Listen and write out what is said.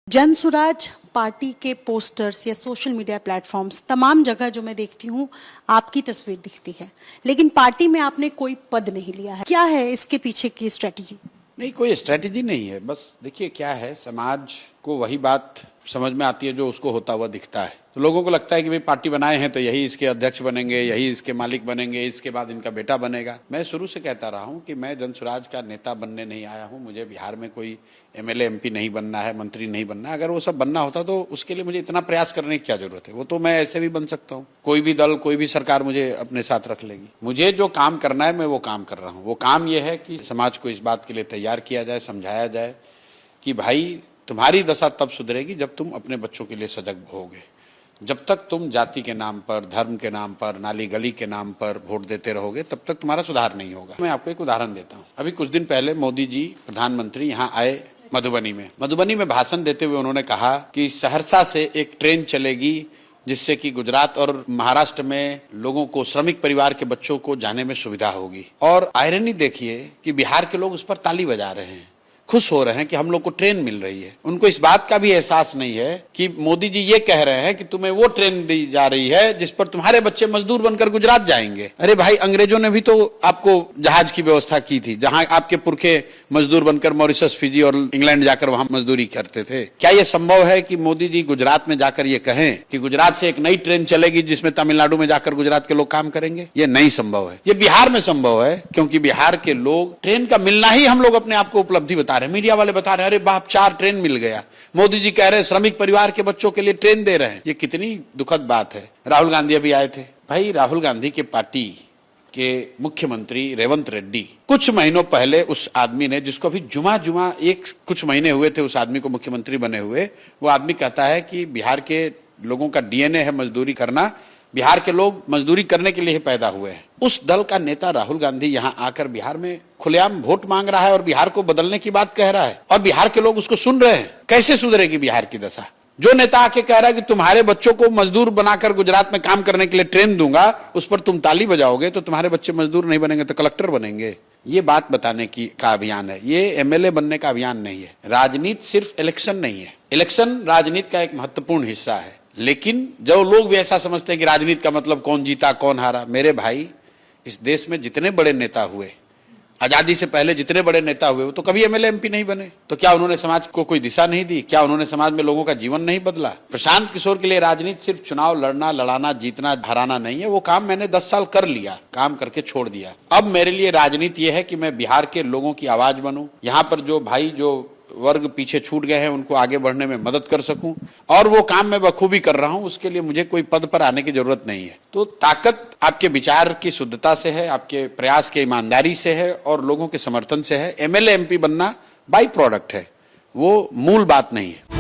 Jan Suraaj party के posters या social media platforms तमाम जगह जो मैं देखती हूँ आपकी तस्वीर दिखती है, लेकिन पार्टी में आपने कोई पद नहीं लिया है। क्या है इसके पीछे की स्ट्रेटजी? नहीं, कोई स्ट्रेटजी नहीं है। बस देखिए क्या है, समाज को वही बात समझ में आती है जो उसको होता हुआ दिखता है। तो लोगों को लगता है कि भाई पार्टी बनाए हैं तो यही इसके अध्यक्ष बनेंगे, यही इसके मालिक बनेंगे, इसके बाद इनका बेटा बनेगा। मैं शुरू से कहता रहा हूं कि मैं जनसुराज का नेता बनने नहीं आया हूं। मुझे बिहार में कोई एमएलए एमपी नहीं बनना है, मंत्री नहीं बनना है। अगर वो सब बनना होता तो उसके लिए मुझे इतना प्रयास करने की क्या जरूरत है। वो तो मैं ऐसे भी बन सकता हूँ। कोई भी दल, कोई भी सरकार मुझे अपने साथ रख लेगी। मुझे जो काम करना है मैं वो काम कर रहा हूँ। वो काम ये है कि समाज को इस बात के लिए तैयार किया जाए, समझाया जाए कि भाई तुम्हारी दशा तब सुधरेगी जब तुम अपने बच्चों के लिए सजग होगे। जब तक तुम जाति के नाम पर, धर्म के नाम पर, नाली गली के नाम पर वोट देते रहोगे तब तक तुम्हारा सुधार नहीं होगा। मैं आपको एक उदाहरण देता हूँ। अभी कुछ दिन पहले मोदी जी प्रधानमंत्री यहाँ आए मधुबनी में भाषण देते हुए उन्होंने कहा कि सहरसा से एक ट्रेन चलेगी जिससे कि गुजरात और महाराष्ट्र में लोगों को, श्रमिक परिवार के बच्चों को जाने में सुविधा होगी। और आयरनी देखिए कि बिहार के लोग उस पर ताली बजा रहे हैं, खुश हो रहे हैं कि हम लोग को ट्रेन मिल रही है। उनको इस बात का भी एहसास नहीं है कि मोदी जी ये कह रहे हैं कि तुम्हें वो ट्रेन दी जा रही है जिस पर तुम्हारे बच्चे मजदूर बनकर गुजरात जाएंगे। अरे भाई, अंग्रेजों ने भी तो आपको जहाज की व्यवस्था की थी, जहां आपके पुरखे मजदूर बनकर मॉरिशस, फिजी और इंग्लैंड जाकर वहां मजदूरी करते थे। क्या ये संभव है कि मोदी जी गुजरात में जाकर ये कहें कि गुजरात से एक नई ट्रेन चलेगी जिसमें तमिलनाडु में जाकर गुजरात के लोग काम करेंगे? ये नहीं संभव है। ये बिहार में संभव है, क्योंकि बिहार के लोग, ट्रेन का मिलना ही हम लोग अपने आप को उपलब्धि बता रहे हैं। मीडिया वाले बता रहे हैं अरे बाप, 4 ट्रेन मिल गया। मोदी जी कह रहे हैं श्रमिक परिवार के बच्चों के लिए ट्रेन दे रहे हैं। ये कितनी दुखद बात है। राहुल गांधी अभी आए थे। भाई, राहुल गांधी के पार्टी के मुख्यमंत्री रेवंत रेड्डी, कुछ महीनों पहले उस आदमी ने, जिसको अभी जुमा कुछ महीने हुए थे उस आदमी को मुख्यमंत्री बने हुए, वो आदमी कहता है कि बिहार के लोगों का डीएनए है मजदूरी करना, बिहार के लोग मजदूरी करने के लिए ही पैदा हुए हैं। उस दल का नेता राहुल गांधी यहाँ आकर बिहार में खुलेआम वोट मांग रहा है और बिहार को बदलने की बात कह रहा है, और बिहार के लोग उसको सुन रहे हैं। कैसे सुधरेगी बिहार की दशा? जो नेता आके कह रहा है कि तुम्हारे बच्चों को मजदूर बनाकर गुजरात में काम करने के लिए ट्रेन दूंगा, उस पर तुम ताली बजाओगे तो तुम्हारे बच्चे मजदूर नहीं बनेंगे तो कलेक्टर बनेंगे। ये बात बताने का अभियान है। ये एमएलए बनने का अभियान नहीं है। राजनीति सिर्फ इलेक्शन नहीं है। इलेक्शन राजनीति का एक महत्वपूर्ण हिस्सा है, लेकिन जो लोग भी ऐसा समझते हैं कि राजनीति का मतलब कौन जीता कौन हारा, मेरे भाई, इस देश में जितने बड़े नेता हुए, आजादी से पहले जितने बड़े नेता हुए, वो तो कभी एमएलए एमपी नहीं बने। तो क्या उन्होंने समाज को कोई दिशा नहीं दी? क्या उन्होंने समाज में लोगों का जीवन नहीं बदला? प्रशांत किशोर के लिए राजनीति सिर्फ चुनाव लड़ना, लड़ाना, जीतना, हराना नहीं है। वो काम मैंने 10 साल कर लिया, काम करके छोड़ दिया। अब मेरे लिए राजनीति ये है कि मैं बिहार के लोगों की आवाज बनूं, यहाँ पर जो भाई, जो वर्ग पीछे छूट गए हैं, उनको आगे बढ़ने में मदद कर सकूं, और वो काम मैं बखूबी कर रहा हूं। उसके लिए मुझे कोई पद पर आने की जरूरत नहीं है। तो ताकत आपके विचार की शुद्धता से है, आपके प्रयास के ईमानदारी से है और लोगों के समर्थन से है। एमएलए एमपी बनना बाई प्रोडक्ट है, वो मूल बात नहीं है।